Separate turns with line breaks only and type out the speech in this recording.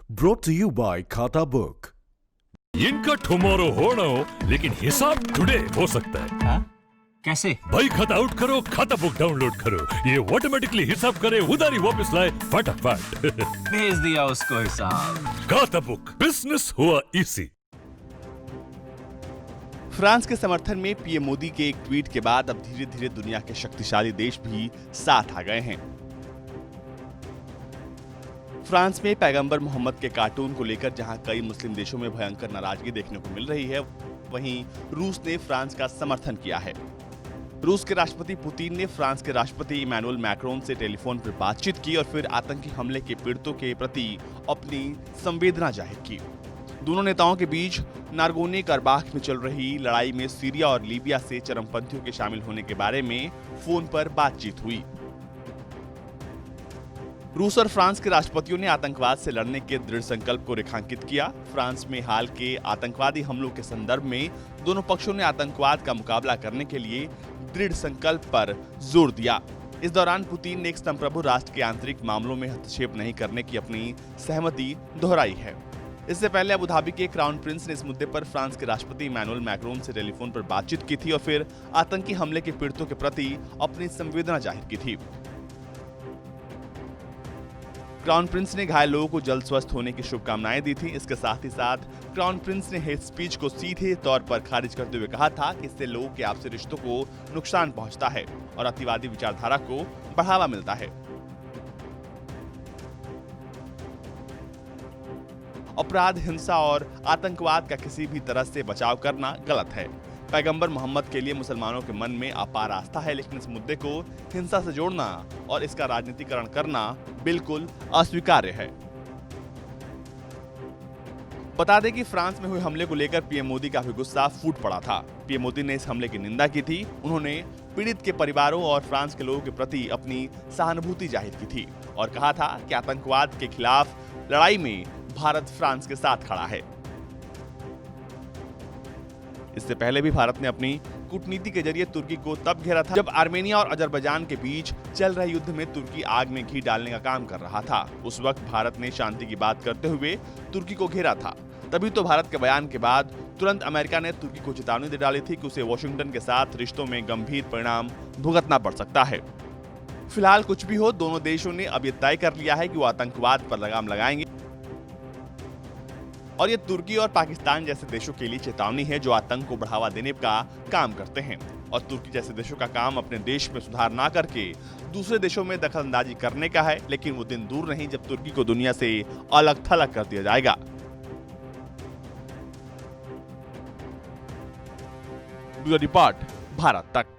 Brought to you by खाता book.
इनका tomorrow होना हो लेकिन हिसाब टुडे हो सकता है।
हाँ? कैसे?
भाई खाता आउट करो, खाता बुक डाउनलोड करो, ये ऑटोमेटिकली हिसाब करे, उधारी वापस लाए फटाफट।
भेज दिया उसको हिसाब।
खाता बुक, बिजनेस हुआ इजी।
फ्रांस के समर्थन में पीएम मोदी के एक ट्वीट के बाद अब धीरे धीरे दुनिया के शक्तिशाली देश भी साथ आ गए हैं। फ्रांस में पैगंबर मोहम्मद के कार्टून को लेकर जहां कई मुस्लिम देशों में भयंकर नाराजगी देखने को मिल रही है, वहीं रूस ने फ्रांस का समर्थन किया है। रूस के राष्ट्रपति पुतिन ने फ्रांस के राष्ट्रपति इमैनुअल मैक्रोन से टेलीफोन पर बातचीत की और फिर आतंकी हमले के पीड़ितों के प्रति अपनी संवेदना जाहिर की। दोनों नेताओं के बीच नारगोने करबाख में चल रही लड़ाई में सीरिया और लीबिया से चरमपंथियों के शामिल होने के बारे में फोन पर बातचीत हुई। रूस और फ्रांस के राष्ट्रपतियों ने आतंकवाद से लड़ने के दृढ़ संकल्प को रेखांकित किया। फ्रांस में हाल के आतंकवादी हमलों के संदर्भ में दोनों पक्षों ने आतंकवाद का मुकाबला करने के लिए दृढ़ संकल्प पर जोर दिया। इस दौरान पुतिन ने एक संप्रभु राष्ट्र के आंतरिक मामलों में हस्तक्षेप नहीं करने की अपनी सहमति दोहराई है। इससे पहले अबू धाबी के क्राउन प्रिंस ने इस मुद्दे पर फ्रांस के राष्ट्रपति इमैनुअल मैक्रोन से टेलीफोन पर बातचीत की थी और फिर आतंकी हमले के पीड़ितों के प्रति अपनी संवेदना जाहिर की थी। क्राउन प्रिंस ने घायल लोगों को जल्द स्वस्थ होने की शुभकामनाएं दी थी। इसके साथ ही साथ क्राउन प्रिंस ने हेट स्पीच को सीधे तौर पर खारिज करते हुए कहा था कि इससे लोगों के आपसी रिश्तों को नुकसान पहुंचता है और अतिवादी विचारधारा को बढ़ावा मिलता है। अपराध, हिंसा और आतंकवाद का किसी भी तरह से बचाव करना गलत है। पैगंबर मोहम्मद के लिए मुसलमानों के मन में अपार आस्था है, लेकिन इस मुद्दे को हिंसा से जोड़ना और इसका राजनीतिकरण करना बिल्कुल अस्वीकार्य है। बता दें कि फ्रांस में हुए हमले को लेकर पीएम मोदी काफी गुस्सा फूट पड़ा था। पीएम मोदी ने इस हमले की निंदा की थी। उन्होंने पीड़ित के परिवारों और फ्रांस के लोगों के प्रति अपनी सहानुभूति जाहिर की थी और कहा था कि आतंकवाद के खिलाफ लड़ाई में भारत फ्रांस के साथ खड़ा है। इससे पहले भी भारत ने अपनी कूटनीति के जरिए तुर्की को तब घेरा था जब आर्मेनिया और अजरबैजान के बीच चल रहे युद्ध में तुर्की आग में घी डालने का काम कर रहा था। उस वक्त भारत ने शांति की बात करते हुए तुर्की को घेरा था। तभी तो भारत के बयान के बाद तुरंत अमेरिका ने तुर्की को चेतावनी दे डाली थी कि उसे वॉशिंगटन के साथ रिश्तों में गंभीर परिणाम भुगतना पड़ सकता है। फिलहाल कुछ भी हो, दोनों देशों ने अब ये तय कर लिया है कि वो आतंकवाद पर लगाम लगाएंगे और ये तुर्की और पाकिस्तान जैसे देशों के लिए चेतावनी है जो आतंक को बढ़ावा देने का काम करते हैं। और तुर्की जैसे देशों का काम अपने देश में सुधार ना करके दूसरे देशों में दखलंदाजी करने का है, लेकिन वो दिन दूर नहीं जब तुर्की को दुनिया से अलग थलग कर दिया जाएगा। ब्यूरो रिपोर्ट, भारत तक।